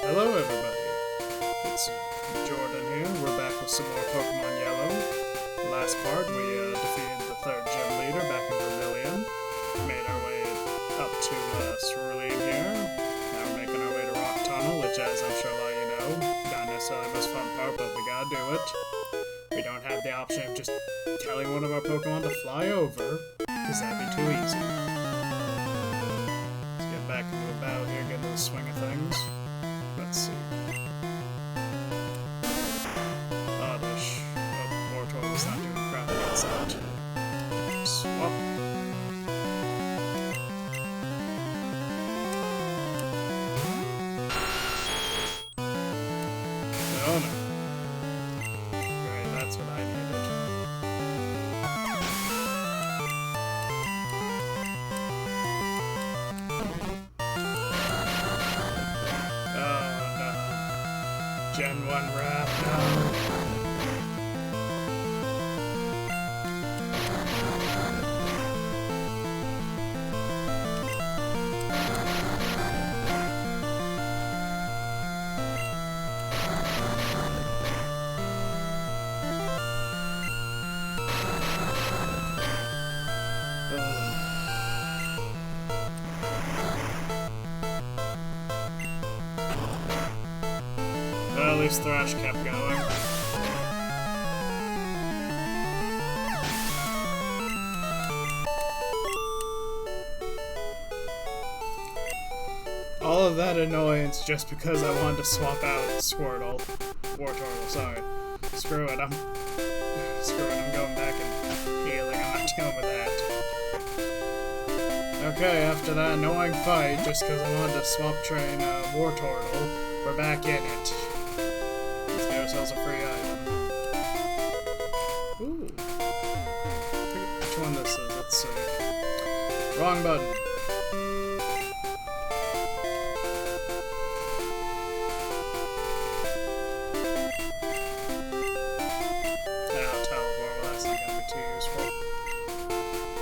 Hello everybody, it's Jordan here. We're back with some more Pokemon Yellow. Last part, we defeated the third gym leader back in Vermilion. Made our way up to Cerulean here. Now we're making our way to Rock Tunnel, which, as I'm sure a lot of you know, not necessarily the most fun part, but we gotta do it. We don't have the option of just telling one of our Pokemon to fly over, because that'd be too easy. Let's get back into a battle here, get into the swing of things. Let's see. Oddish. Oh, Wartortle was not doing crap against that. Swap. No, no. Great, that's what I needed. Gen 1 wrap, no. Well, at least Thrash kept going. All of that annoyance just because I wanted to swap out Wartortle, sorry. Screw it, I'm going back and healing, I'm not dealing with that. Okay, after that annoying fight, just because I wanted to swap train Wartortle, we're back in it. Let's get ourselves a free item. Ooh. Which one this is? Let's see. Wrong button. Teleport. Well, that's not going to be too useful.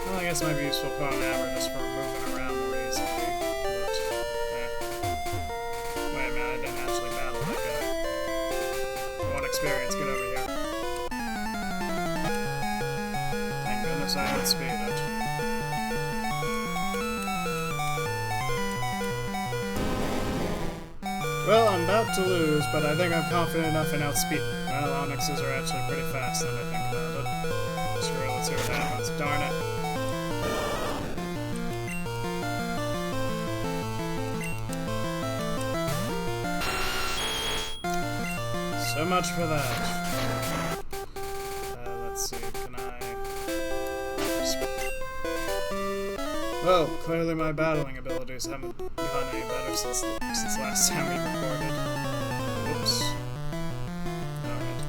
Well, I guess it might be useful for an average just for moving around more easily. But, wait a minute, I didn't actually battle that guy. I want experience, get over here. Thank goodness I outspeed it. Well, I'm about to lose, but I think I'm confident enough in outspeed. Well, Onyxes are actually pretty fast now that I think about it. Screw it, let's see what happens. Darn it. So much for that. Let's see, can I... Well, clearly my battling abilities haven't gotten any better since last time we recorded. Whoops. Alright.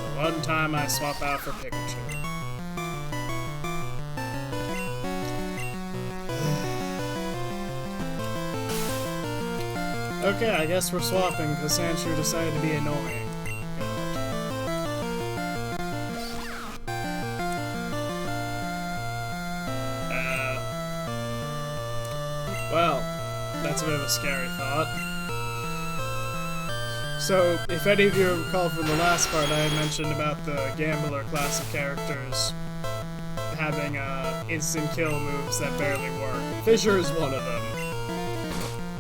The one time I swap out for Pikachu. Okay, I guess we're swapping because Sandshrew decided to be annoying. Well, that's a bit of a scary thought. So, if any of you recall from the last part, I had mentioned about the Gambler class of characters having instant kill moves that barely work. Fissure is one of them.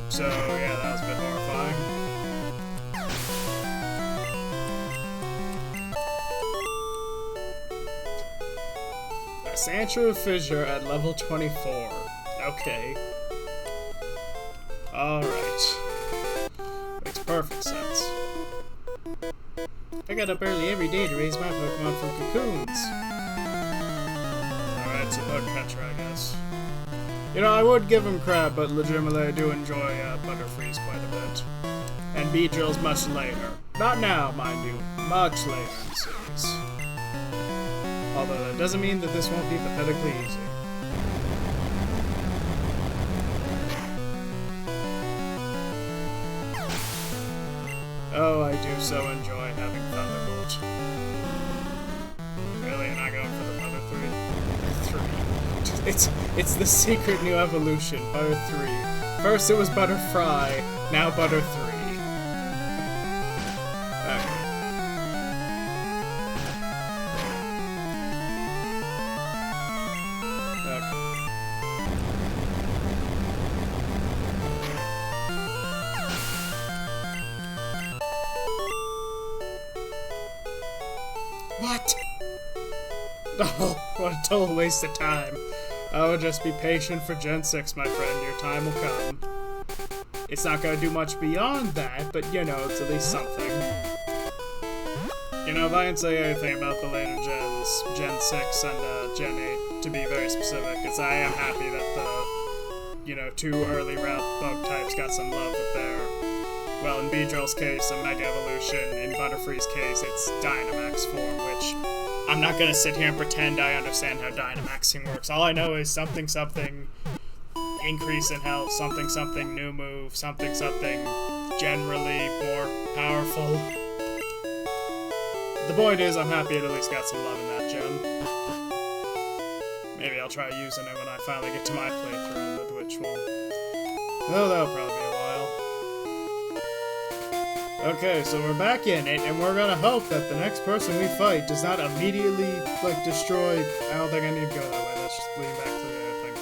So, yeah, that was a bit horrifying. A Sandshrew Fissure at level 24. Okay. Alright. Makes perfect sense. I get up early every day to raise my Pokemon from cocoons. Alright, so bug catcher, I guess. You know, I would give him crap, but legitimately I do enjoy Butterfreeze quite a bit. And Beedrill's much later. Not now, mind you. Much later in the series. Although that doesn't mean that this won't be pathetically easy. Oh, I do so enjoy having Thunderbolt. Really, you're not going for the other three? It's the secret new evolution, Butter 3. First it was Butter Fry, now Butter 3. What? Oh, what a total waste of time. Oh, just be patient for Gen 6, my friend. Your time will come. It's not gonna do much beyond that, but you know, it's at least something. You know, if I didn't say anything about the later gens, Gen 6 and Gen 8, to be very specific, is I am happy that the, you know, 2 early route bug types got some love with their, well, in Beedrill's case, a Mega Evolution. In Butterfree's case, it's Dynamax form, which I'm not gonna sit here and pretend I understand how Dynamaxing works. All I know is something, increase in health, something, new move, something, generally more powerful. The point is, I'm happy it at least got some love in that gen. Maybe I'll try using it when I finally get to my playthrough of it, which will... though that'll probably be a while. Okay, so we're back in it, and we're gonna hope that the next person we fight does not immediately, like, destroy... I don't think I need to go that way, let's just lean back to the other thing.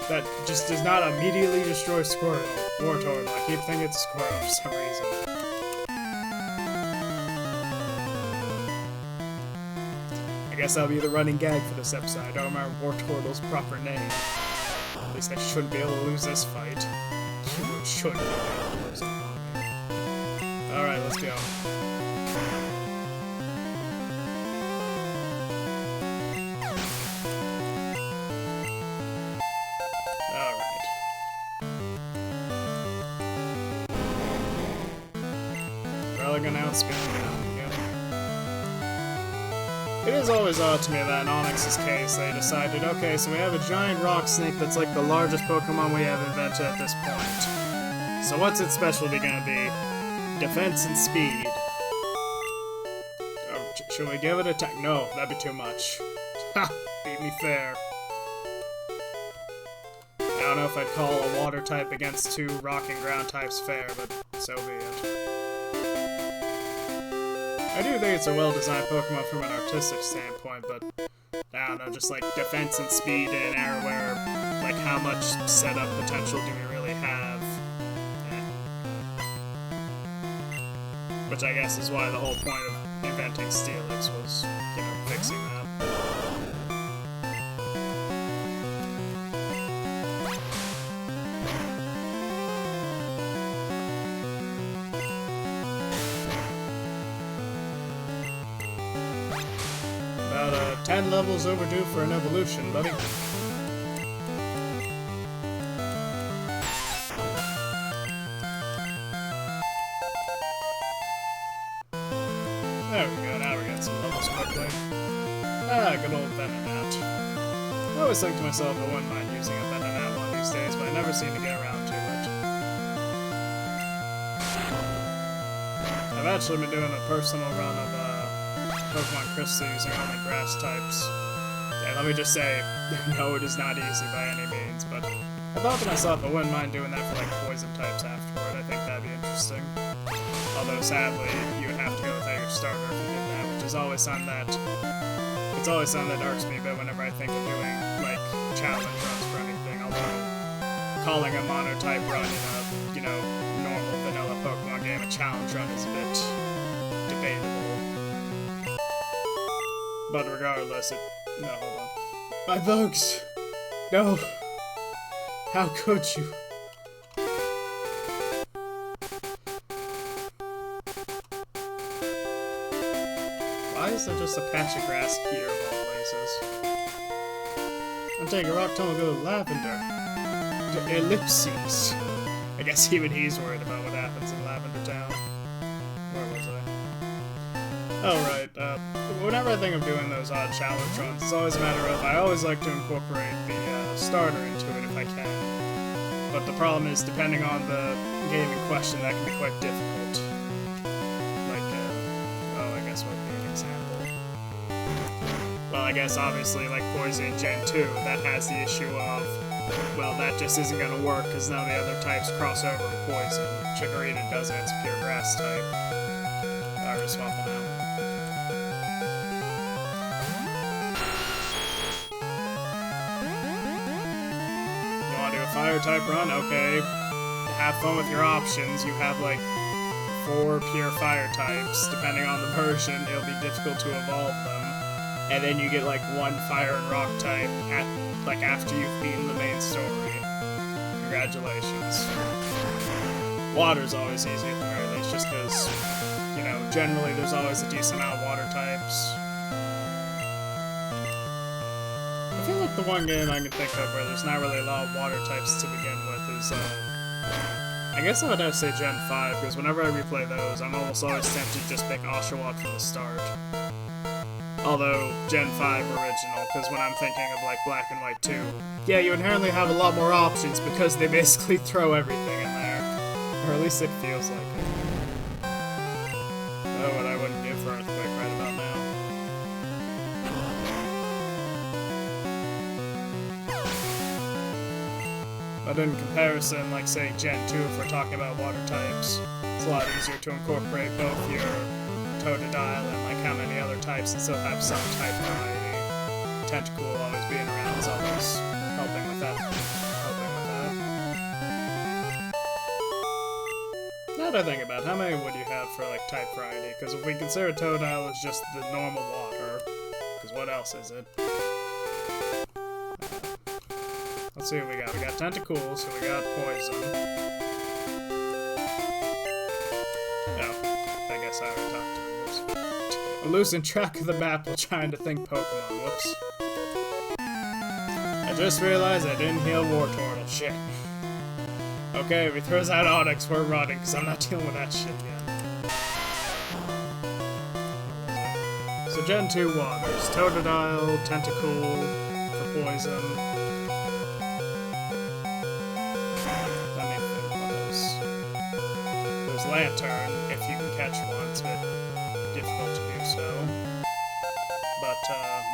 That just does not immediately destroy Squirtle. Wartortle, I keep thinking it's a Squirtle for some reason. I guess that'll be the running gag for this episode. I don't remember Wartortle's proper name. At least I shouldn't be able to lose this fight. Shouldn't be able to lose it. Alright, let's go. Alright. Probably gonna outspeed me now. It is always odd to me that in Onyx's case, they decided, okay, so we have a giant rock snake that's like the largest Pokemon we have invented at this point. So what's its specialty gonna be? Defense and speed. Oh, should we give it a attack? No, that'd be too much. Ha! Beat me fair. I don't know if I'd call a water type against 2 rock and ground types fair, but so be it. I do think it's a well-designed Pokemon from an artistic standpoint, but I don't know, just like defense and speed in an era where, like, how much setup potential do we really have? Which I guess is why the whole point of inventing Steelix was, you know, fixing that. About 10 levels overdue for an evolution, buddy. There we go, now we're getting some levels quickly. Ah, good old Venonat. I always think to myself I wouldn't mind using a Venonat one these days, but I never seem to get around to it. I've actually been doing a personal run of Pokemon Crystal using only grass types. Yeah, let me just say, no, it is not easy by any means, but I thought to myself I wouldn't mind doing that for like poison types afterward. I think that'd be interesting. Although sadly, you would have to go without your starter if you did that, which is always something that irks me a bit whenever I think of doing like challenge runs for anything. Although calling a mono-type run in a, you know, normal vanilla Pokemon game a challenge run is a bit debatable. But regardless, no, hold on. My bugs! No! How could you? Why is there just a patch of grass here of all places? I'm taking a rock tunnel to go to Lavender. Ellipses. I guess even he's worried about what happens in Lavender Town. Where was I? Oh, right. Whenever I think of doing those odd challenge runs, it's always a matter of I always like to incorporate the starter into it if I can. But the problem is, depending on the game in question, that can be quite difficult. Like, oh, I guess what would be an example? Well, I guess obviously like Poison in Gen 2, that has the issue of, well, that just isn't gonna work because none of the other types cross over to Poison. Chikorita doesn't, it's a pure grass type. Alright, we're swapping out. You wanna do a fire type run? Okay. Have fun with your options. You have like 4 pure fire types. Depending on the version, it'll be difficult to evolve them. And then you get like 1 fire and rock type after you've beaten the main story. Congratulations. Water's always easy at the very least, just because, you know, generally there's always a decent amount of water types. I feel like the one game I can think of where there's not really a lot of water types to begin with is, I guess I would have to say Gen 5, because whenever I replay those, I'm almost always tempted to just pick Oshawott from the start. Although, Gen 5 original, because when I'm thinking of, like, Black and White 2, yeah, you inherently have a lot more options because they basically throw everything in there. Or at least it feels like it. Oh, what I wouldn't give for Earthquake right about now. But in comparison, like, say, Gen 2, if we're talking about water types, it's a lot easier to incorporate both your Totodile and like how many other types and still have some type variety. Tentacool always being around is always helping with that. Now that I think about it, how many would you have for like type variety? Because if we consider Totodile as just the normal water, because what else is it? Let's see what we got. We got Tentacool, so we got Poison. Oh, I guess I already talked to him. I'm losing track of the map while trying to think Pokemon. Whoops. I just realized I didn't heal Wartortle. Shit. Okay, if he throws out Onix, we're running, because I'm not dealing with that shit yet. So Gen 2 waters. Totodile, Tentacool for Poison. Let me think about this. There's Lantern, if you can catch one. It's a bit difficult to do so. But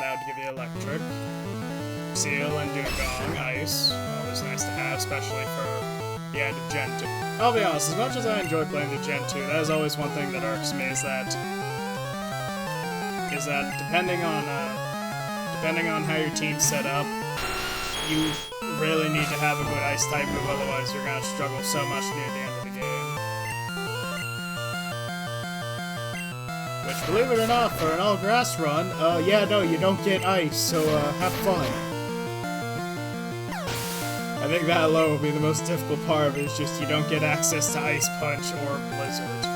that would give you Electric. Seal and Dugong, Ice. Always nice to have, especially for the end of Gen 2. I'll be honest, as much as I enjoy playing the Gen 2, that is always one thing that irks me, is that depending on how your team's set up, you really need to have a good Ice type move, otherwise you're gonna struggle so much near the end of the game. Which, believe it or not, for an all-grass run, yeah, no, you don't get Ice, so, have fun. I think that alone will be the most difficult part of it, is just you don't get access to Ice Punch or Blizzard.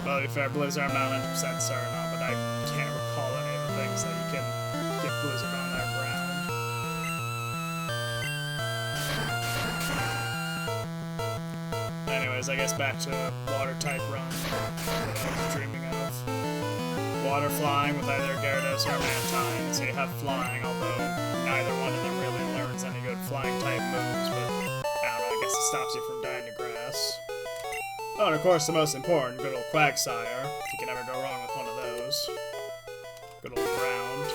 Well, to be fair, Blizzard I'm not 100% certain on, but I can't recall any of the things that you can get Blizzard on that ground. Anyways, I guess back to Water-type run that I was dreaming of. Water flying with either Gyarados or Mantine, so you have flying, although neither one of them really learns any good flying-type moves, but I don't know, I guess it stops you from dying to grass. Oh, and of course the most important, good old Quagsire. You can never go wrong with one of those. Good old Ground.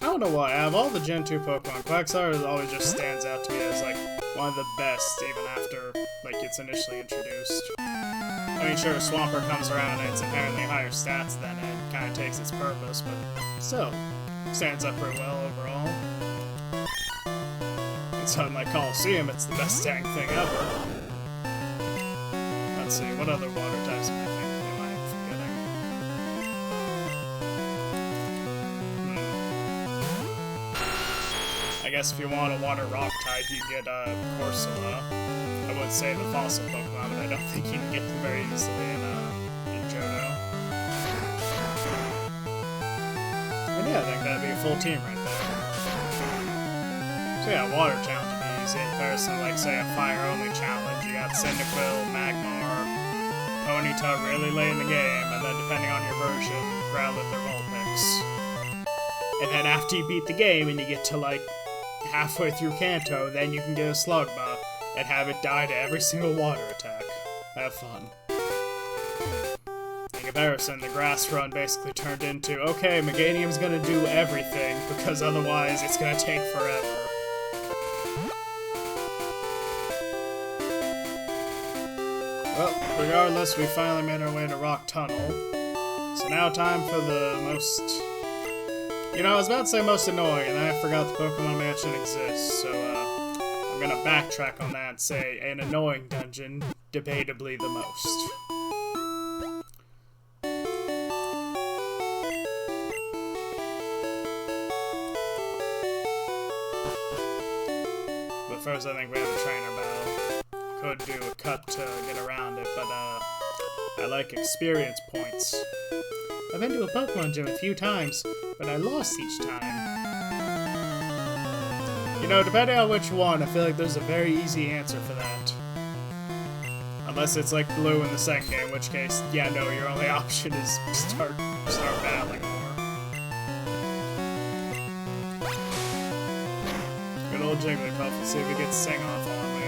I don't know why, out of all the Gen 2 Pokemon, Quagsire always just stands out to me as, like, one of the best, even after, like, it's initially introduced. I mean, sure, Swampert comes around and it's inherently higher stats than it, kind of takes its purpose, but still, stands up pretty well overall. It's unlike Coliseum, it's the best dang thing ever. Let's see, what other water types am I forgetting? I guess if you want a water rock type, you get Corsola. I would say the fossil Pokemon, but I don't think you can get them very easily in Johto. And yeah, I think that'd be a full team right there. So yeah, water challenge would be easy in comparison to, like, say, a fire-only challenge. You got Cyndaquil, Magmar, Ponyta really late in the game, and then depending on your version, Growlithe or Vulpix. And then after you beat the game and you get to, like, halfway through Kanto, then you can get a Slugma and have it die to every single water attack. Have fun. You comparison, the grass run basically turned into, okay, Meganium's gonna do everything, because otherwise it's gonna take forever. Well, regardless, we finally made our way to Rock Tunnel. So now time for the most... You know, I was about to say most annoying, and then I forgot the Pokemon Mansion exists, so, I'm gonna backtrack on that and say an annoying dungeon, debatably the most. But first I think we have a trainer battle. Could do a cut to get around it, but I like experience points. I've been to a Pokemon gym a few times, but I lost each time. You know, depending on which one, I feel like there's a very easy answer for that. Unless it's like blue in the second game, in which case, yeah, no, your only option is start battling more. Good old Jigglypuff, let's see if he gets Sing Off on me.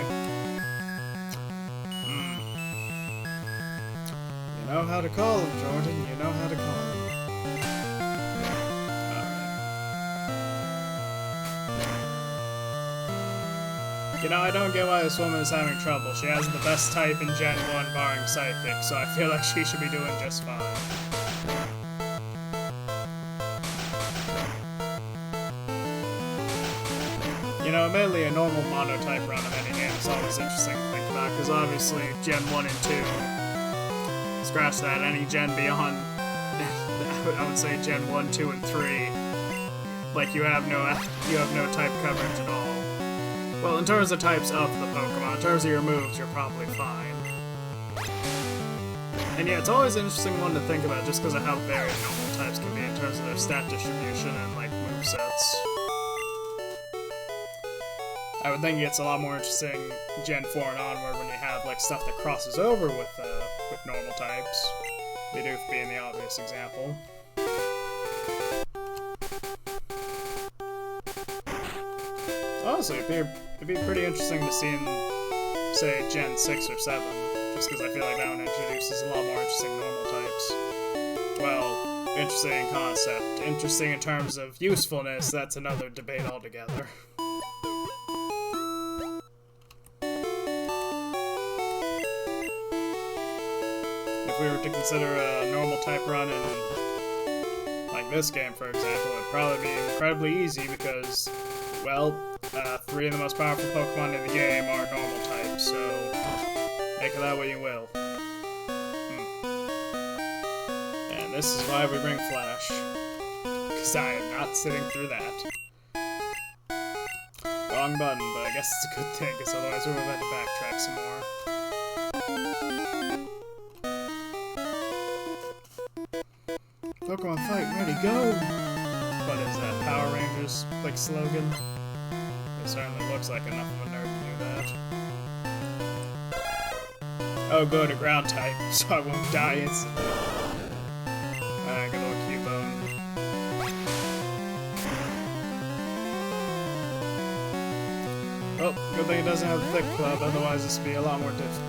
You know how to call him, Jordan, you know how to call him. You know, I don't get why this woman is having trouble. She has the best type in Gen 1 barring Psychic, so I feel like she should be doing just fine. You know, admittedly, a normal monotype run of any game is always interesting to think about, because obviously Gen 1 and 2, scratch that, any gen beyond, I would say Gen 1, 2, and 3, like you have no type coverage at all. Well, in terms of types of the Pokemon, in terms of your moves, you're probably fine. And yeah, it's always an interesting one to think about just because of how varied normal types can be in terms of their stat distribution and, like, movesets. I would think it's a lot more interesting Gen 4 and onward when you have, like, stuff that crosses over with normal types. Bidoof being the obvious example. Honestly, it'd be pretty interesting to see in, say, Gen 6 or 7, just because I feel like that one introduces a lot more interesting normal types. Well, interesting in concept. Interesting in terms of usefulness, that's another debate altogether. If we were to consider a normal type run in, like this game, for example, it'd probably be incredibly easy because, well, 3 of the most powerful Pokemon in the game are normal types, so make of that what you will. And this is why we bring Flash, because I am not sitting through that. Wrong button, but I guess it's a good thing, because otherwise we would have had to backtrack some more. Pokemon fight, ready, go! What is that, Power Rangers, like, slogan? It certainly looks like enough of a nerd to do that. Oh, go to ground type, so I won't die instantly. Alright, good old Cubone. Oh, good thing it doesn't have a thick club, otherwise this would be a lot more difficult.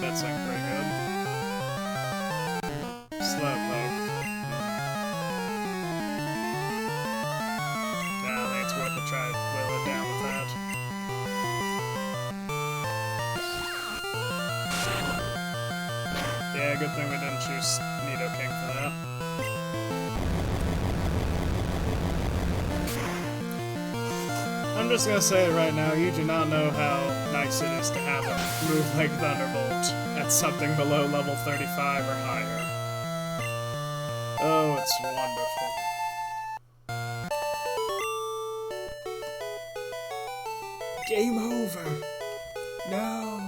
That's like pretty good. Slowpoke. Nah, I think it's worth a try to whittle it down with that. Yeah, good thing we didn't choose Nidoking for that. I'm just gonna say it right now, you do not know how nice it is to have a move like Thunderbolt at something below level 35 or higher. Oh, it's wonderful. Game over! No!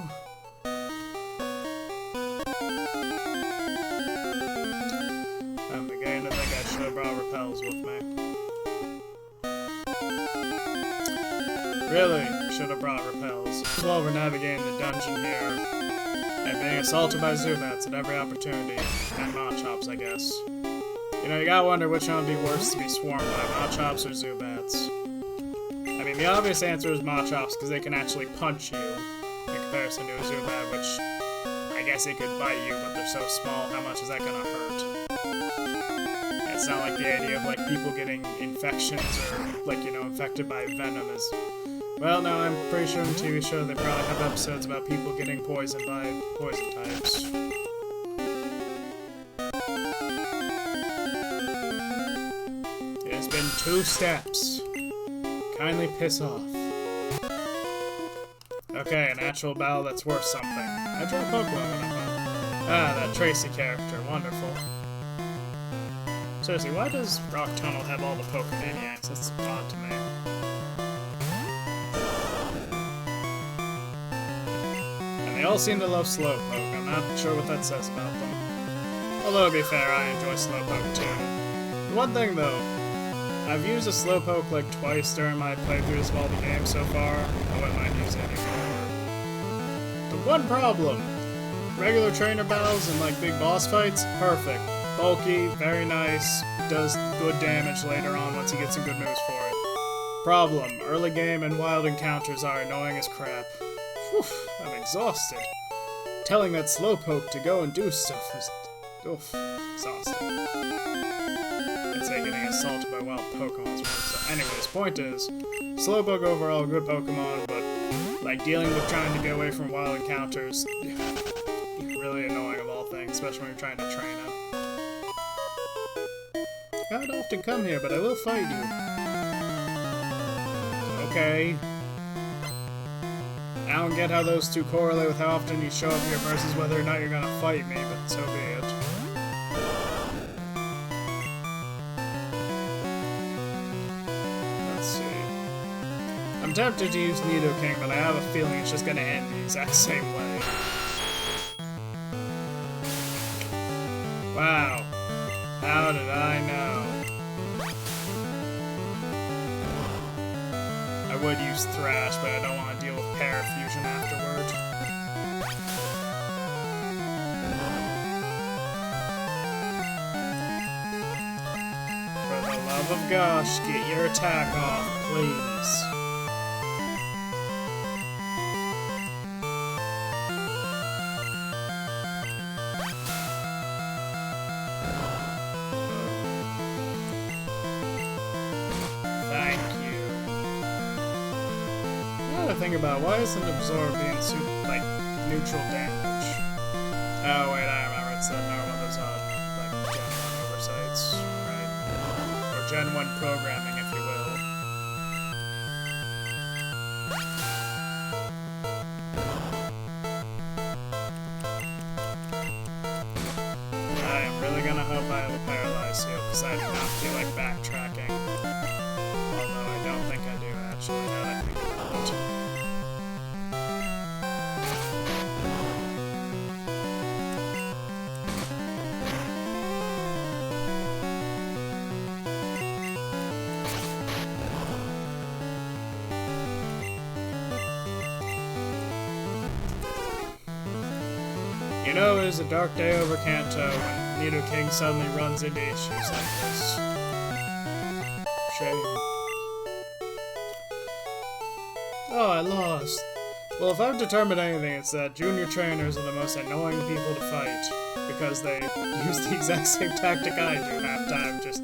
I'm beginning to think I should have brought Repels with me. Really, should have brought Repels. While we're navigating the dungeon here, and being assaulted by Zubats at every opportunity, and Machops, I guess. You know, you gotta wonder which one would be worse to be swarmed by, Machops or Zubats. I mean, the obvious answer is Machops, because they can actually punch you, in comparison to a Zubat, which I guess it could bite you, but they're so small, how much is that gonna hurt? It's not like the idea of, like, people getting infections or, like, you know, infected by venom is... Well, no, I'm pretty sure in the TV show they probably have episodes about people getting poisoned by poison types. It has been 2 steps. Kindly piss off. Okay, an actual battle that's worth something. I draw Pokemon. Ah, that Tracy character. Wonderful. Seriously, why does Rock Tunnel have all the Pokemaniacs? That's odd to me. And they all seem to love Slowpoke. I'm not sure what that says about them. Although, to be fair, I enjoy Slowpoke too. The one thing, though, I've used a Slowpoke like twice during my playthroughs of all the games so far. I wouldn't mind using it anymore. The one problem, regular trainer battles and like big boss fights, perfect. Bulky, very nice, does good damage later on once you get some good moves for it. Problem, early game and wild encounters are annoying as crap. Whew, I'm exhausted. Telling that Slowpoke to go and do stuff is... oof, exhausting. It's like getting assaulted by wild Pokemon. So anyways, point is, Slowpoke overall good Pokemon, but like dealing with trying to get away from wild encounters, really annoying of all things, especially when you're trying to train it. I don't often come here, but I will fight you. Okay. I don't get how those two correlate with how often you show up here versus whether or not you're gonna fight me, but so be it. Let's see. I'm tempted to use Nidoking, but I have a feeling it's just gonna end the exact same way. Wow. How did I know? I would use Thrash, but I don't want to deal with Parafusion afterward. For the love of gosh, get your attack off, please. Think about why isn't Absorb being like neutral damage? Oh wait, I remember. It's another one of those like Gen 1 oversights, right? Or Gen 1 programming, if you will. I am really gonna hope I have a Paralyze Seal, because I do not feel like backtracking. Although I don't think I do actually, now that I think about it. You know, it is a dark day over Kanto when Nidoking suddenly runs into issues like this. Shame. Oh, I lost. Well, if I've determined anything, it's that junior trainers are the most annoying people to fight, because they use the exact same tactic I do half time, just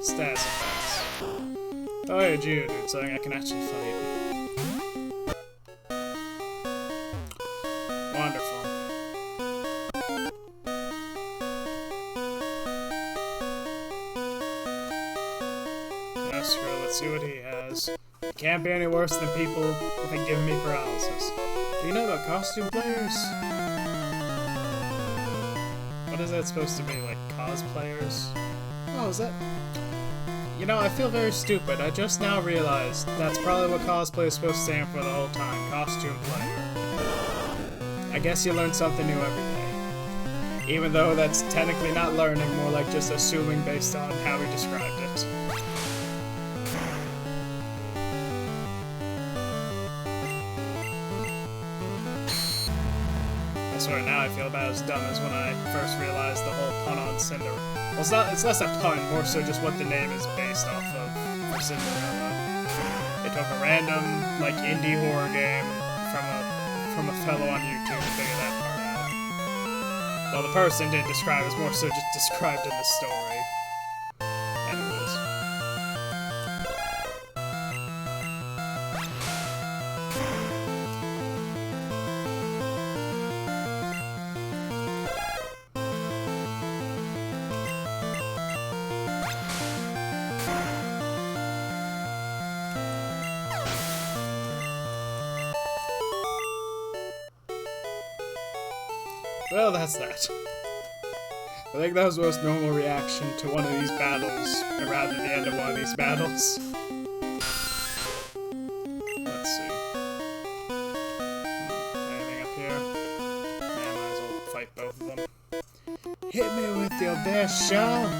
stats effects. Oh, hey, Geodude, saying I can actually fight. Wonderful. Let's see what he has. It can't be any worse than people like giving me paralysis. Do you know about costume players? What is that supposed to be, like cosplayers? Oh, is that... You know, I feel very stupid. I just now realized that's probably what cosplay is supposed to stand for the whole time. Costume player. I guess you learn something new every day. Even though that's technically not learning, more like just assuming based on how he described it. I swear now I feel about as dumb as when I first realized the whole pun on Cinderella. Well, it's less a pun, more so just what the name is based off of for Cinderella. They took a random, like, indie horror game from a fellow on YouTube to figure that part out. Well, the person didn't describe it, was more so just described in the story. Anyways. Well, that's that. I think that was the most normal reaction to one of these battles, or rather the end of one of these battles. Let's see. Anything up here? Yeah, might as well fight both of them. Hit me with your best shot!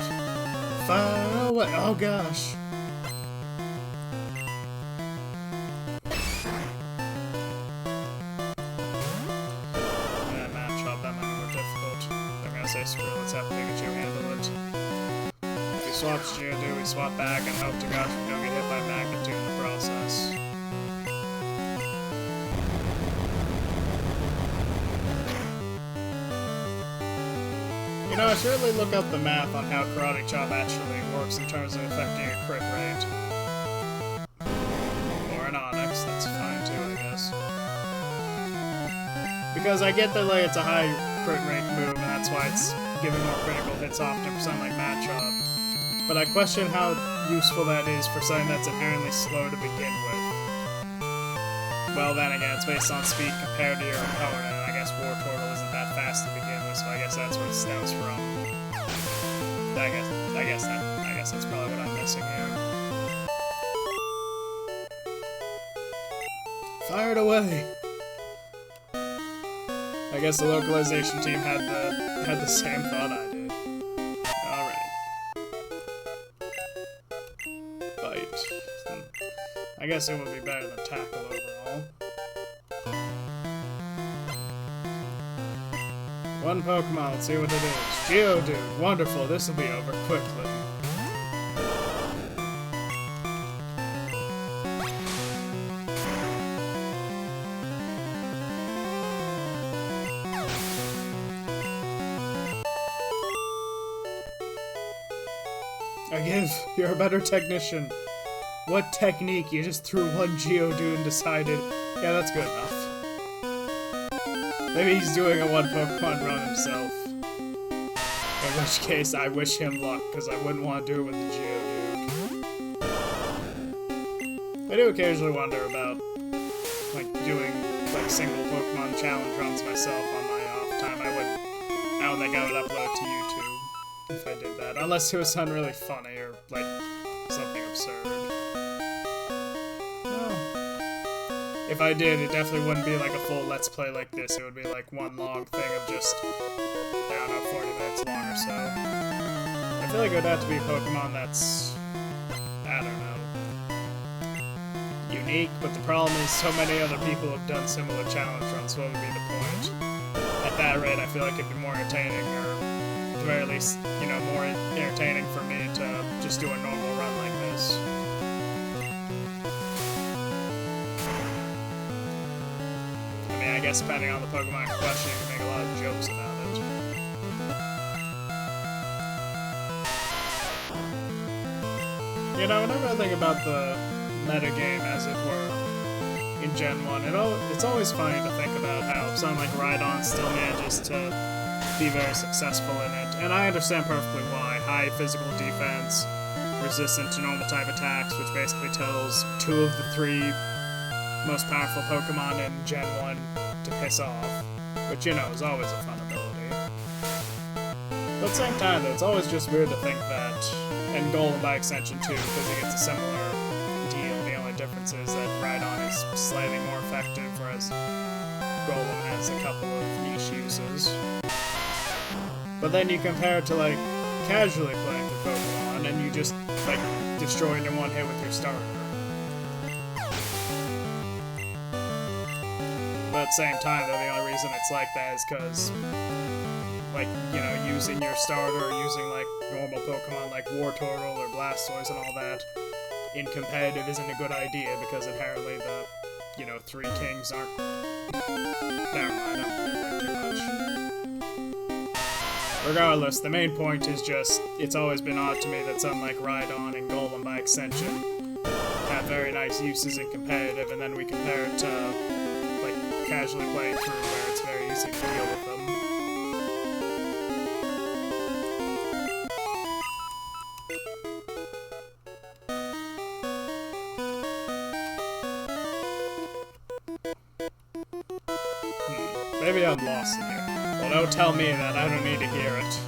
Fire away! Oh gosh! Screw, let's have Pikachu handle it. If he swaps Geodude, we swap back and hope to gosh we don't get hit by Magnitude in the process. You know, I should really look up the math on how Karate Chop actually works in terms of affecting a crit rate. Or an Onyx, that's fine too, I guess. Because I get that, like, it's a high crit rate move, and that's why it's giving more critical hits often for something like Matchup. But I question how useful that is for something that's inherently slow to begin with. Well, then again, it's based on speed compared to your opponent, and I guess War Turtle isn't that fast to begin with, so I guess that's where it stems from. I guess that's probably what I'm missing here. Fire it away! I guess the localization team had the same thought I did. Alright. Bite. I guess it would be better than tackle overall. One Pokemon, let's see what it is. Geodude, wonderful, this will be over quickly. You're a better technician. What technique? You just threw one Geodude and decided, yeah, that's good enough. Maybe he's doing a one Pokemon run himself. In which case, I wish him luck, because I wouldn't want to do it with the Geodude. I do occasionally wonder about, like, doing, like, single Pokemon challenge runs myself on my off time. I don't think I would upload to YouTube if I did that, unless it was something really funny or, like, something absurd. Oh. If I did, it definitely wouldn't be like a full Let's Play like this. It would be like one long thing of just, I don't know, 40 minutes long or so. I feel like it would have to be a Pokemon that's, I don't know, unique, but the problem is so many other people have done similar challenge runs, so what would be the point? At that rate, I feel like it'd be more entertaining, or at the very least, you know, more entertaining for me to just do a normal run like this. I mean, I guess depending on the Pokemon in question, you can make a lot of jokes about it. You know, whenever I think about the metagame, as it were, in Gen 1, it's always funny to think about how something like Rhydon still manages to be very successful in it, and I understand perfectly why. High physical defense, resistant to normal type attacks, which basically tells 2 of the 3 most powerful Pokemon in Gen 1 to piss off, which, you know, is always a fun ability. But at the same time, though, it's always just weird to think that, and Golem by extension too, because he gets a similar deal. The only difference is that Rhydon is slightly more effective, whereas Golem has a couple of niche uses. But then you compare it to, like, casually playing the Pokemon, and you just, like, destroy it in one hit with your starter. But at the same time, though, the only reason it's like that is because, like, you know, using your starter or using, like, normal Pokemon like Wartortle or Blastoise and all that in competitive isn't a good idea because inherently the, you know, 3 kings aren't... Never mind, I'm rambling too much. Regardless, the main point is just, it's always been odd to me that something like Rhydon and Golem by extension have very nice uses in competitive, and then we compare it to, like, casually playing through where it's very easy to deal with them. Maybe I'm lost in here. Well, don't tell me that. I don't need to hear it.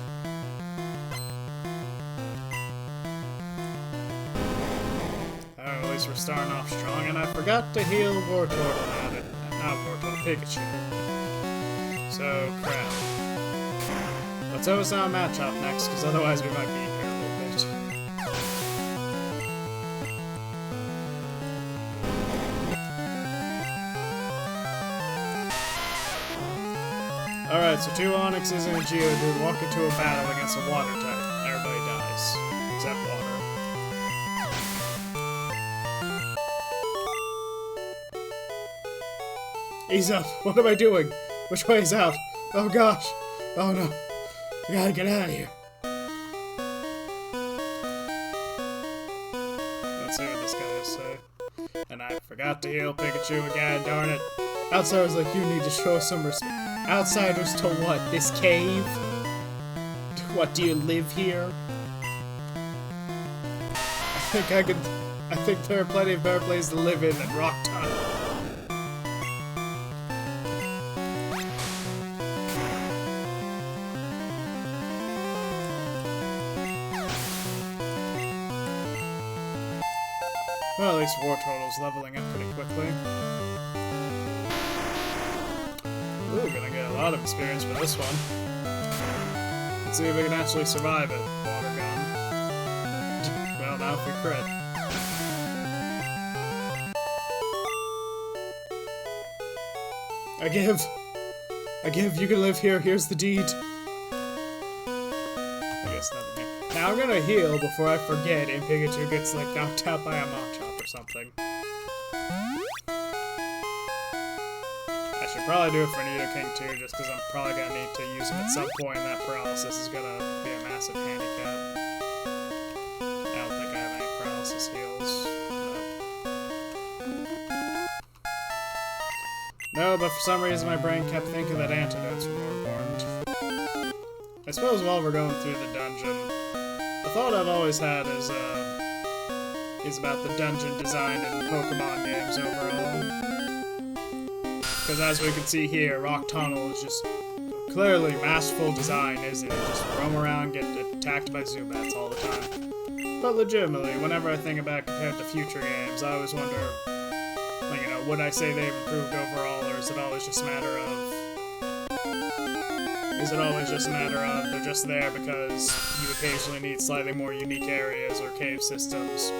At least we're starting off strong, and I forgot to heal Wartortle at it. Not Wartortle, Pikachu. So, crap. Let's hope it's not a Machop next, because otherwise we might be here a little bit. Alright, so 2 Onyxes and a Geodude walk into a battle against a water type. Everybody dies. Except water. Ease up! What am I doing? Which way is out? Oh gosh! Oh no! I gotta get out of here. Let's see what this guy has to say. And I forgot to heal Pikachu again, darn it. Outsiders like you need to show some respect. Outsiders to what? This cave? What, do you live here? I think there are plenty of better places to live in than Rock Tunnel. Well, at least Wartortle's leveling up pretty quickly. Ooh, gonna get a lot of experience for this one. Let's see if we can actually survive it. Water gun. Well, now if we crit. I give, you can live here, here's the deed. I guess nothing here. Now I'm gonna heal before I forget and Pikachu gets, like, knocked out by a Machop or something. I should probably do it for Nidoking too, just because I'm probably gonna need to use him at some point, and that paralysis is gonna be a massive handicap. I don't think I have any paralysis heals. No, but for some reason my brain kept thinking that antidotes were more important. I suppose while we're going through the dungeon, the thought I've always had is about the dungeon design in Pokemon games overall. Because as we can see here, Rock Tunnel is just clearly masterful design, isn't it? Just roam around, get attacked by Zubats all the time. But legitimately, whenever I think about it compared to future games, I always wonder, like, you know, would I say they've improved overall, or is it always just a matter of... they're just there because you occasionally need slightly more unique areas or cave systems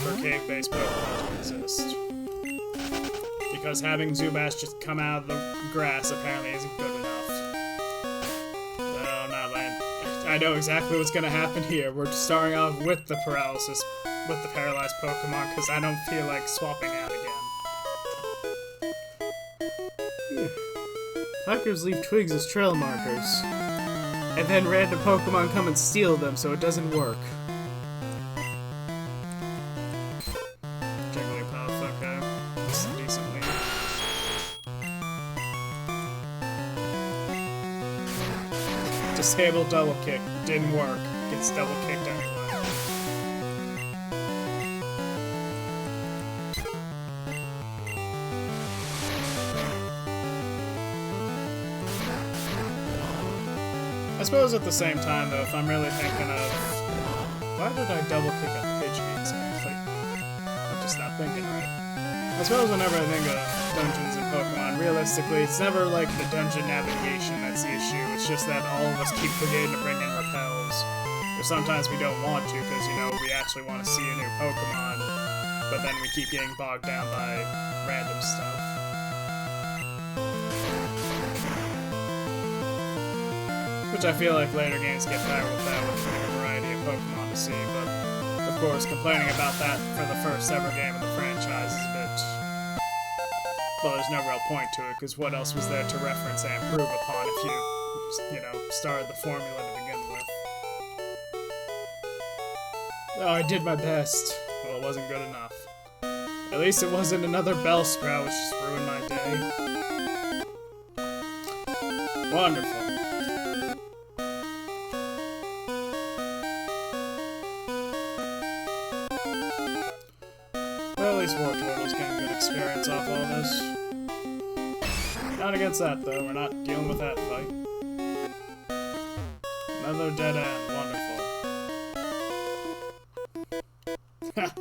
for cave-based Pokemon to exist? Because having Zubats just come out of the grass apparently isn't good enough. Oh no, man. I know exactly what's gonna happen here. We're starting off with the paralysis, with the paralyzed Pokemon, because I don't feel like swapping out again. Hackers leave twigs as trail markers, and then random Pokemon come and steal them, so it doesn't work. Jigglypuff, okay. This is decently. Disable double kick. Didn't work. Gets double kicked anyway. I suppose at the same time, though, if I'm really thinking of... Why did I double kick a Pidgey exactly? I'm just not thinking right. I suppose whenever I think of dungeons in Pokemon, realistically, it's never like the dungeon navigation that's the issue. It's just that all of us keep forgetting to bring in repels. Or sometimes we don't want to, because, you know, we actually want to see a new Pokemon, but then we keep getting bogged down by random stuff. which I feel like later games get better with that, with a variety of Pokemon to see, but of course, complaining about that for the first ever game of the franchise is a bit... well, there's no real point to it, because what else was there to reference and improve upon if you know, started the formula to begin with? Oh, I did my best. Well, it wasn't good enough. At least it wasn't another Bellsprout, which just ruined my day. Wonderful. Well, at least Wartortle's getting good experience off all this. Not against that, though. We're not dealing with that fight. Another dead end. Wonderful.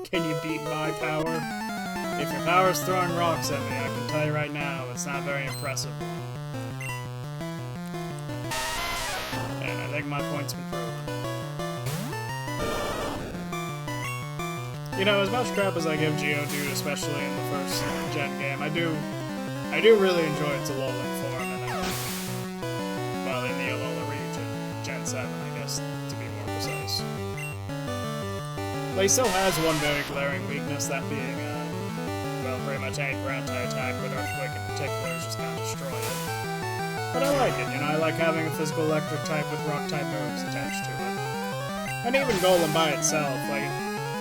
Can you beat my power? If your power's throwing rocks at me, I can tell you right now, it's not very impressive. And I think my point's been proven. You know, as much crap as I give Geodude, especially in the first gen game, I do really enjoy its Alolan form, and well, in the Alola region, Gen 7, I guess, to be more precise. But he still has one very glaring weakness, that being, well, pretty much any ground type attack, but Earthquake in particular is just gonna destroy it. But I like it, you know, I like having a physical electric type with rock type moves attached to it. And even Golem by itself, like,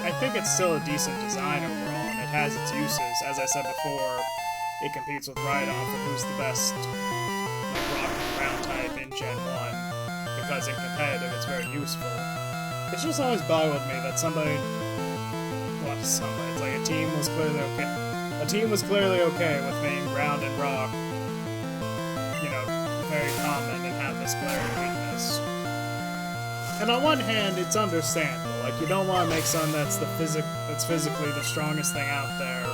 I think it's still a decent design overall, and it has its uses. As I said before, it competes with Rhydon for who's the best rock and ground type in Gen 1, because in competitive it's very useful. It's just always boggled me that somebody, it's like a team was clearly okay. A team was clearly okay with being ground and rock, you know, very common, and have this glaring weakness. And on one hand, it's understandable. Like, you don't want to make something that's physically the strongest thing out there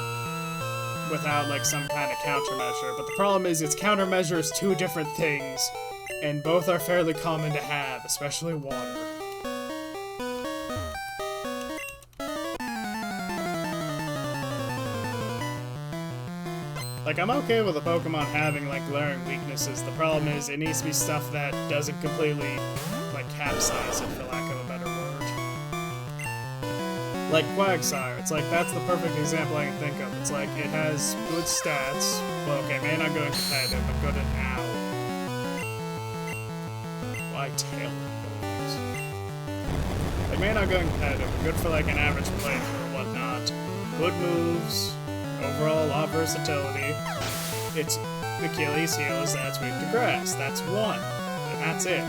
without, like, some kind of countermeasure. But the problem is, its countermeasure is two different things, and both are fairly common to have, especially water. Like, I'm okay with a Pokemon having, like, glaring weaknesses. The problem is, it needs to be stuff that doesn't completely, like, capsize it, for lack of a better word. Like Quagsire, it's like, that's the perfect example I can think of. It's like, it has good stats. Well, okay, may not go in competitive, but good at now. Why tail it? Like, may not go in competitive, but good for, like, an average playthrough or whatnot. Good moves. Overall, a lot of versatility. Its Achilles heel is that it's weak to grass. That's one. And that's it.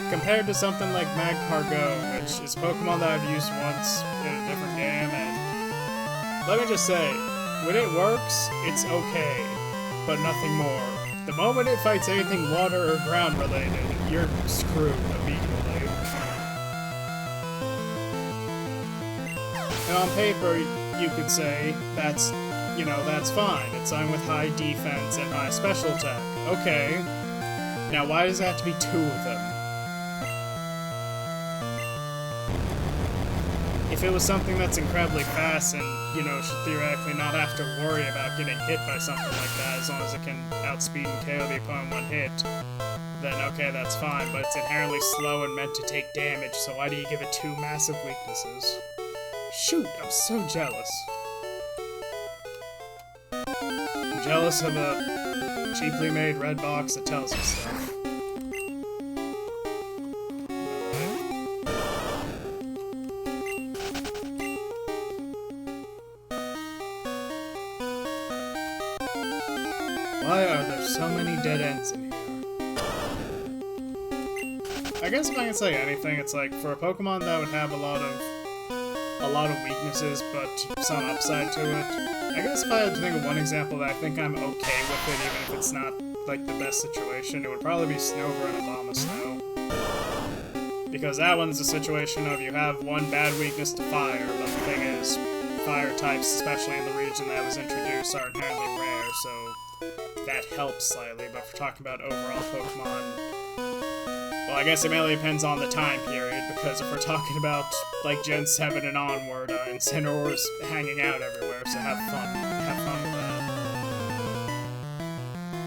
Compared to something like Magcargo, which is a Pokemon that I've used once in a different game, and let me just say, when it works, it's okay, but nothing more. The moment it fights anything water or ground related, you're screwed immediately. And on paper, you could say that's, you know, that's fine. It's something with high defense and high special attack. Okay. Now, why does it have to be two of them? If it was something that's incredibly fast and, you know, should theoretically not have to worry about getting hit by something like that as long as it can outspeed and KO the opponent one hit, then okay, that's fine, but it's inherently slow and meant to take damage, so why do you give it two massive weaknesses? Shoot, I'm so jealous. I'm jealous of a cheaply made red box that tells you stuff. Why are there so many dead ends in here? I guess if I can say anything, it's like, for a Pokemon that would have a lot of weaknesses, but some upside to it. I guess if I had to think of one example that I think I'm okay with it, even if it's not, like, the best situation, it would probably be Snover and Abomasnow. Because that one's a situation of you have one bad weakness to fire, but the thing is, fire types, especially in the region that was introduced, are inherently rare, so that helps slightly, but if we're talking about overall Pokemon, well, I guess it mainly depends on the time period, because if we're talking about, like, Gen 7 and onward, Incineroar's hanging out everywhere, so have fun with that.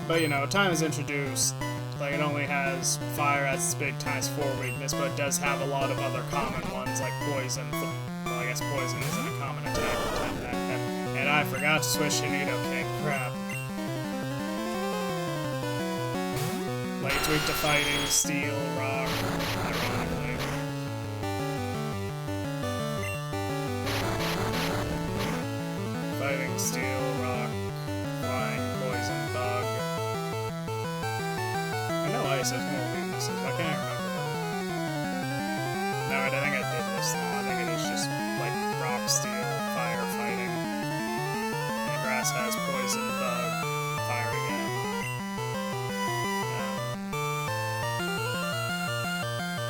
But, you know, time is introduced, Like, it only has fire as its big times 4 weakness, but it does have a lot of other common ones, like poison. Well, I guess poison isn't a common attack. And I forgot to switch to Nidoking. Crap. Like, it's weak to fighting, steel, rock, ironically. Fighting, steel, rock, flying, poison, bug. I know ice has more weaknesses, I can't remember them. No, I think I did this though. I think it is just, like, rock, steel, fire, fighting. And grass has poison, bug, fire again.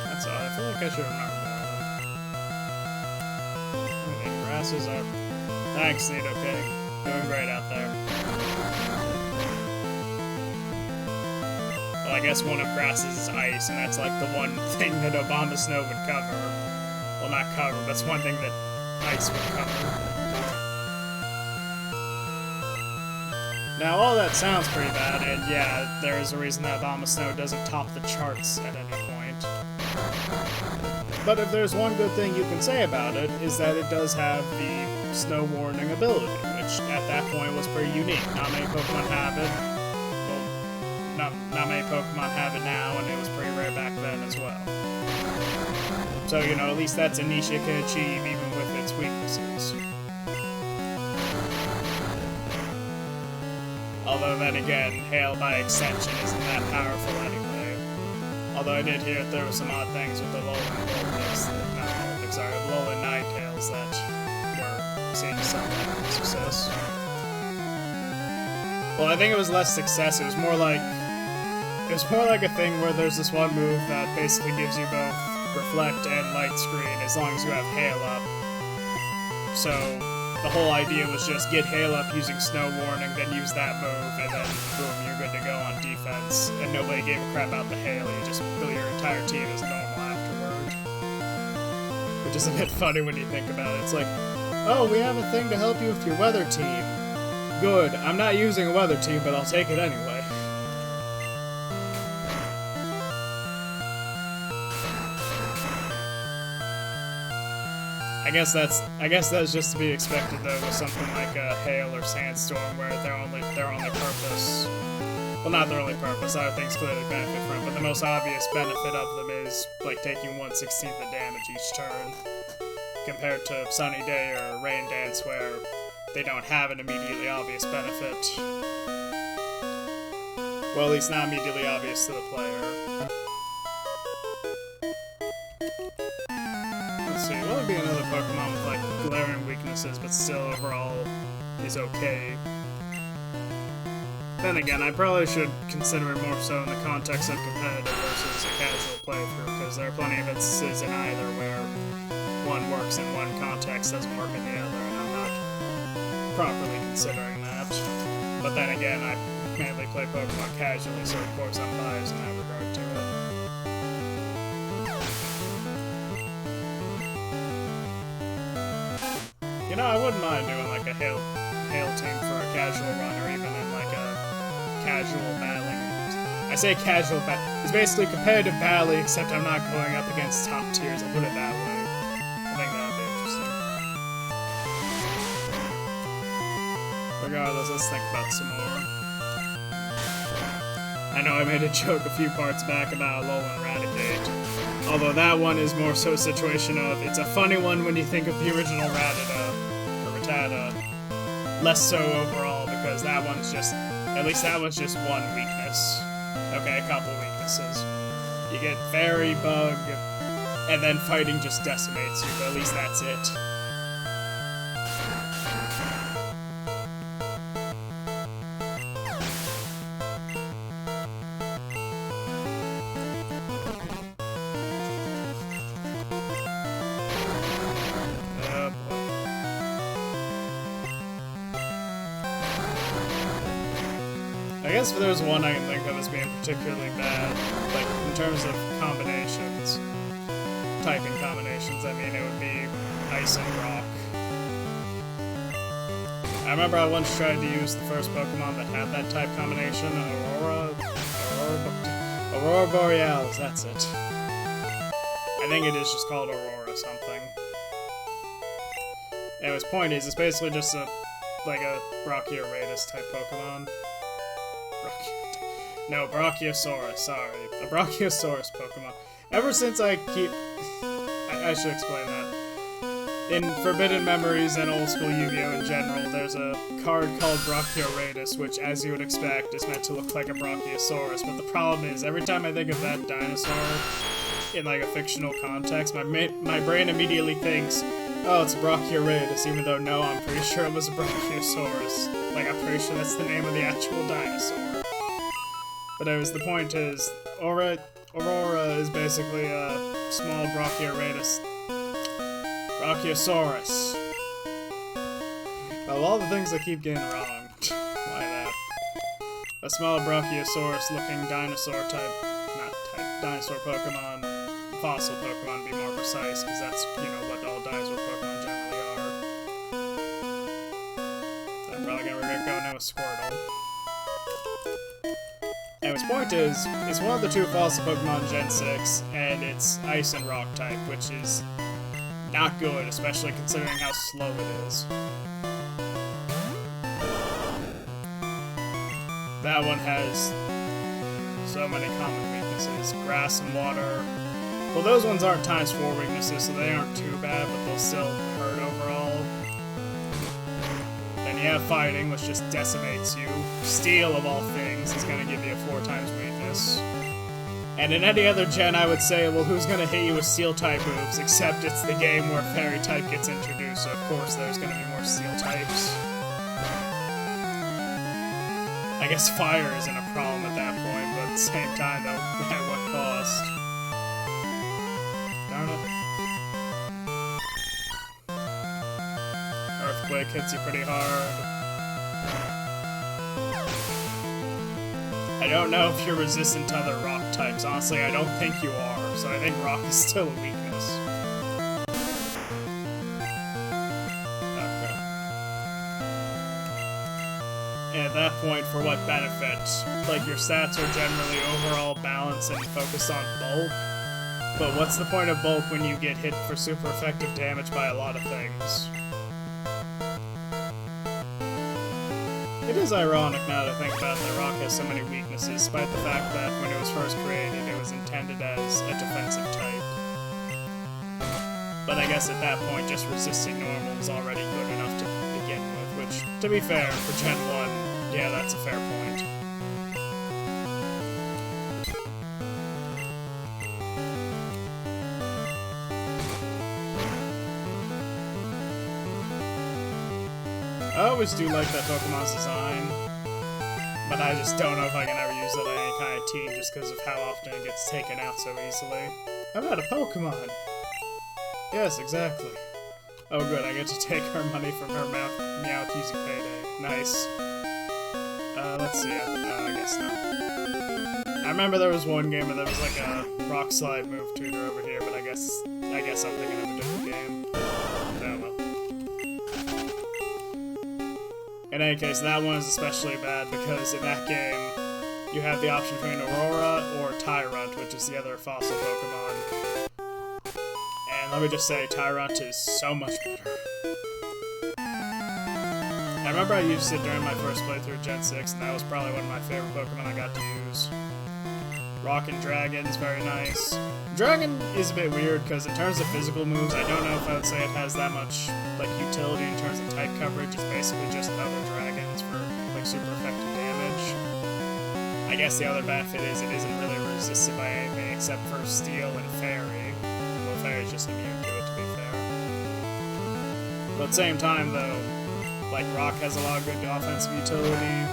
That's all. I feel like I should remember that. Okay, grasses are... Thanks, Nidoking. Doing great out there. Well, I guess one of grasses is ice, and that's like the one thing that Obama Snow would cover. Well, not cover, but it's one thing that ice would cover. Now, all that sounds pretty bad, and yeah, there is a reason that Obama Snow doesn't top the charts at any point. But if there's one good thing you can say about it, is that it does have the Snow Warning ability, which at that point was pretty unique. Not many Pokemon have it. Well, not many Pokemon have it now, and it was pretty rare back then as well. So, you know, at least that's a niche it can achieve even with its weaknesses. Although then again, Hail by extension isn't that powerful anyway. Although I did hear that there were some odd things with the Alolan Ninetales that were seeing some success. Well, I think it was less success. It was more like a thing where there's this one move that basically gives you both Reflect and Light Screen as long as you have Hail up. So the whole idea was just get Hail up using Snow Warning, then use that move, and then boom, you're good to go on defense. And nobody gave a crap about the Hail. You just fill your entire team as normal afterward. Which is a bit funny when you think about it. It's like, oh, we have a thing to help you with your weather team. Good. I'm not using a weather team, but I'll take it anyway. I guess that's just to be expected though with something like a Hail or Sandstorm, where their only purpose, well, not their only purpose, other things clearly benefit from it, but the most obvious benefit of them is like taking 1/16 of damage each turn, compared to Sunny Day or Rain Dance, where they don't have an immediately obvious benefit. Well, at least not immediately obvious to the player. Let's see, what would be another Pokemon with, like, glaring weaknesses, but still overall is okay? Then again, I probably should consider it more so in the context of competitive versus a casual playthrough, because there are plenty of instances in either where one works in one context, doesn't work in the other, and I'm not properly considering that. But then again, I mainly play Pokemon casually, so of course I'm biased in that regard to it. You know, I wouldn't mind doing like a Hail team for a casual run, or even in like a casual battling. I say casual it's basically competitive battling, except I'm not going up against top tiers, I'll put it that way. I think that would be interesting. Regardless, let's think about some more. I know I made a joke a few parts back about Alolan Raticate. Although that one is more so a situation of, it's a funny one when you think of the original Rattata, or Rattata. Less so overall, because that one's just, at least that one's just one weakness. Okay, a couple weaknesses. You get Fairy, Bug, and then Fighting just decimates you, but at least that's it. I guess if there's one I can think of as being particularly bad, like, in terms of combinations, typing combinations, I mean, it would be Ice and Rock. I remember I once tried to use the first Pokemon that had that type combination, Aurora, Aurora Borealis, that's it. I think it is just called Aurora something. Anyways, point is, it's basically just a Brachiosaurus type Pokemon. No, Brachiosaurus, sorry. A Brachiosaurus Pokemon. Ever since I should explain that. In Forbidden Memories and Old School Yu-Gi-Oh! In general, there's a card called Brachiosaurus, which, as you would expect, is meant to look like a Brachiosaurus, but the problem is, every time I think of that dinosaur in, like, a fictional context, my brain immediately thinks, oh, it's a Brachiosaurus, even though, no, I'm pretty sure it was a Brachiosaurus. Like, I'm pretty sure that's the name of the actual dinosaur. But anyways, the point is, Aurora is basically a small Brachiosaurus. Of all the things I keep getting wrong, why that? A small Brachiosaurus-looking dinosaur dinosaur Pokemon, fossil Pokemon to be more precise, because that's, you know, what all dinosaur Pokemon generally are. I'm probably gonna go now with Squirtle. Anyways, point is, it's one of the two fossil Pokemon in Gen 6, and it's Ice and Rock type, which is not good, especially considering how slow it is. That one has so many common weaknesses. Grass and water. Well, those ones aren't ×4 weaknesses, so they aren't too bad, but they'll still hurt overall. Then you have fighting, which just decimates you. Steel, of all things, is going to give you a 4 times weakness. And in any other gen, I would say, well, who's going to hit you with Steel-type moves? Except it's the game where Fairy-type gets introduced, so of course there's going to be more Steel-types. I guess fire isn't a problem at that point, but at the same time, though, at what cost? Darn it. Earthquake hits you pretty hard. I don't know if you're resistant to other rock types. Honestly, I don't think you are, so I think rock is still a weakness. Okay. And at that point, for what benefit? Like, your stats are generally overall balanced and focused on bulk, but what's the point of bulk when you get hit for super effective damage by a lot of things? It is ironic now that I think about it that rock has so many weaknesses, despite the fact that when it was first created, it was intended as a defensive type. But I guess at that point, just resisting normal is already good enough to begin with, which, to be fair, for Gen 1, yeah, that's a fair point. I always do like that Pokemon's design, but I just don't know if I can ever use it on any kind of team just because of how often it gets taken out so easily. How about a Pokemon? Yes, exactly. Oh good, I get to take her money from her Meowth using Payday. Nice. Let's see, I guess not. I remember there was one game where there was like a Rock Slide move tutor over here, but I guess I'm thinking of a different game. I don't know. In any case, that one is especially bad because in that game, you have the option between Aurora or Tyrant, which is the other fossil Pokemon. And let me just say, Tyrant is so much better. I remember I used it during my first playthrough of Gen 6, and that was probably one of my favorite Pokemon I got to use. Rock and Dragon is very nice. Dragon is a bit weird because in terms of physical moves, I don't know if I would say it has that much like utility in terms of type coverage. It's basically just other dragons for like super effective damage. I guess the other benefit is it isn't really resisted by anything except for Steel and Fairy. Well, Fairy's just immune to it, to be fair. But at the same time, though, like Rock has a lot of good offensive utility,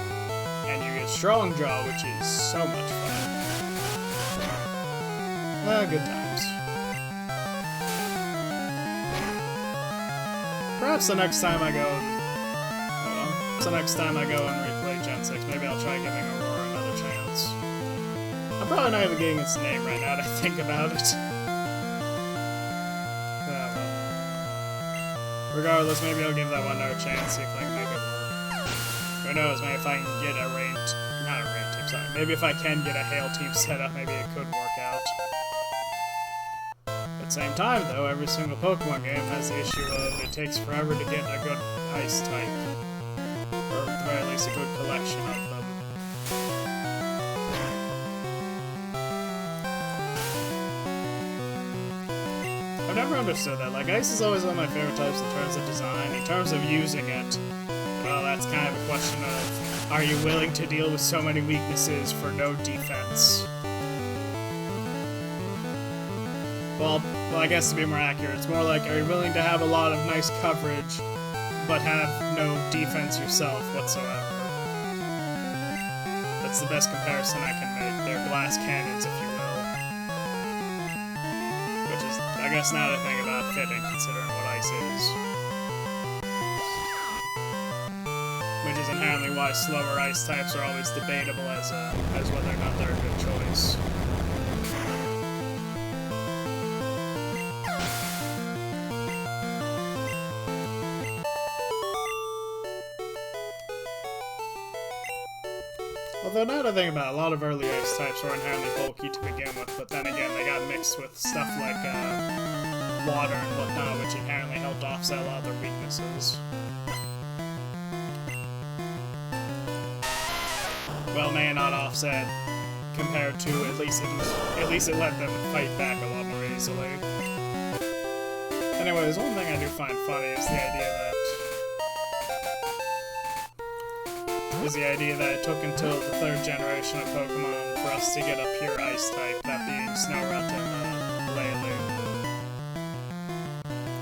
and you get Strong Jaw, which is so much fun. Good times. Perhaps the next time I go and replay Gen 6, maybe I'll try giving Aurora another chance. I'm probably not even getting its name right now to think about it. Well. Regardless, maybe I'll give that one another chance, see if I can make it work. Who knows, maybe if I can get a not a rain type, sorry, Maybe if I can get a Hail Team set up, maybe it could work out. At the same time, though, every single Pokemon game has the issue of it takes forever to get a good Ice type. Or at the very least, a good collection of them. I've never understood that. Like, Ice is always one of my favorite types in terms of design. In terms of using it, well, that's kind of a question of, are you willing to deal with so many weaknesses for no defense? Well, I guess to be more accurate, it's more like, are you willing to have a lot of nice coverage, but have no defense yourself whatsoever? That's the best comparison I can make. They're glass cannons, if you will. Which is, I guess, now to think about fitting, considering what Ice is. Which is inherently why slower Ice types are always debatable as whether or not they're a good choice. Although now to think about it, a lot of early Ice types were inherently bulky to begin with, but then again they got mixed with stuff like water and whatnot, which inherently helped offset a lot of their weaknesses. Well, may not offset compared to at least it let them fight back a lot more easily. Anyways, one thing I do find funny is the idea that it took until the third generation of Pokemon for us to get a pure Ice type, that being Snorunt and Lele.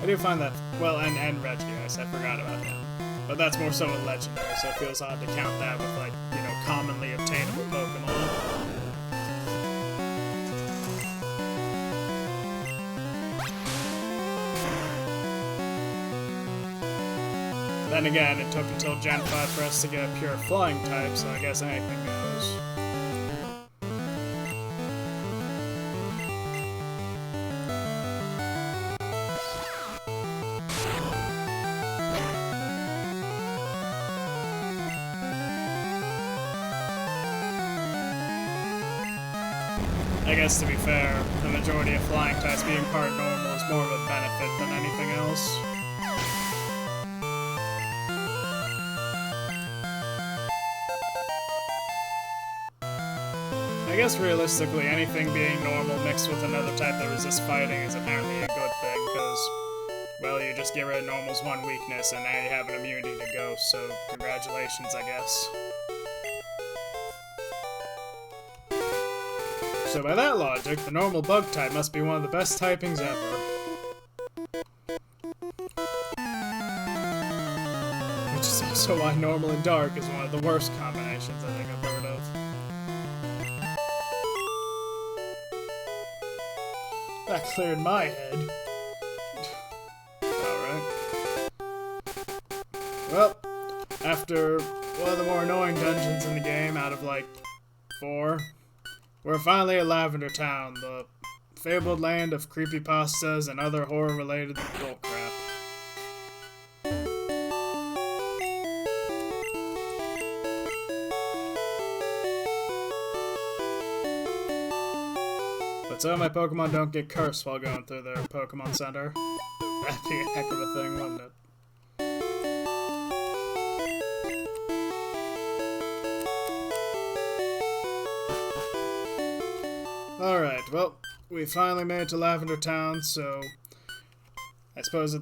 I do find that, well, and Regice, I forgot about him. But that's more so a legendary, so it feels odd to count that with, like, you know, commonly obtainable Pokemon. Then again, it took until Gen 5 for us to get a pure flying type, so I guess anything goes. I guess, to be fair, the majority of flying types being part normal is more of a benefit than anything else. I guess realistically, anything being normal mixed with another type that resists fighting is inherently a good thing, because, well, you just get rid of normal's one weakness and now you have an immunity to ghosts, so congratulations, I guess. So by that logic, the normal bug type must be one of the best typings ever. Which is also why normal and dark is one of the worst combinations I think I've heard of. That cleared my head. Alright. Well, after one of the more annoying dungeons in the game, out of like 4, we're finally at Lavender Town, the fabled land of creepypastas and other horror-related bullcrap. But so my Pokemon don't get cursed while going through their Pokemon Center. That'd be a heck of a thing, wouldn't it? Alright, well, we finally made it to Lavender Town, so I suppose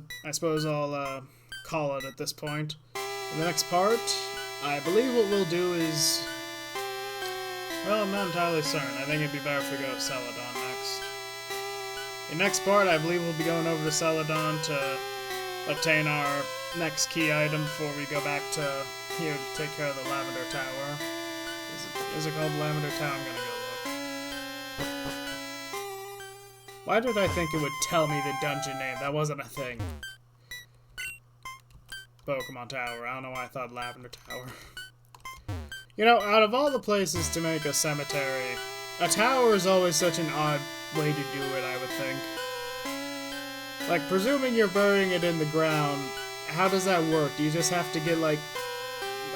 I'll call it at this point. In the next part, I believe what we'll do is, well, I'm not entirely certain. I think it'd be better if we go to Celadon next. In the next part, I believe we'll be going over to Celadon to obtain our next key item before we go back to here to take care of the Lavender Tower. Is it called Lavender Tower? I'm gonna go look. Why did I think it would tell me the dungeon name? That wasn't a thing. Pokemon Tower. I don't know why I thought Lavender Tower. You know, out of all the places to make a cemetery, a tower is always such an odd way to do it, I would think. Like, presuming you're burying it in the ground, how does that work? Do you just have to get, like,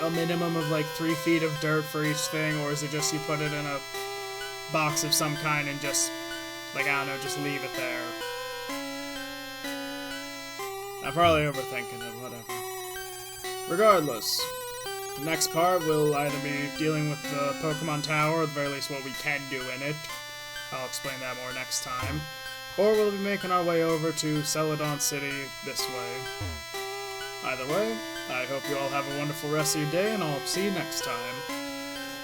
a minimum of like 3 feet of dirt for each thing, or is it just you put it in a box of some kind and just, like, I don't know, just leave it there? I'm probably overthinking it, whatever. Regardless, the next part will either be dealing with the Pokemon Tower, or at the very least what we can do in it. I'll explain that more next time. Or we'll be making our way over to Celadon City this way. Either way, I hope you all have a wonderful rest of your day, and I'll see you next time.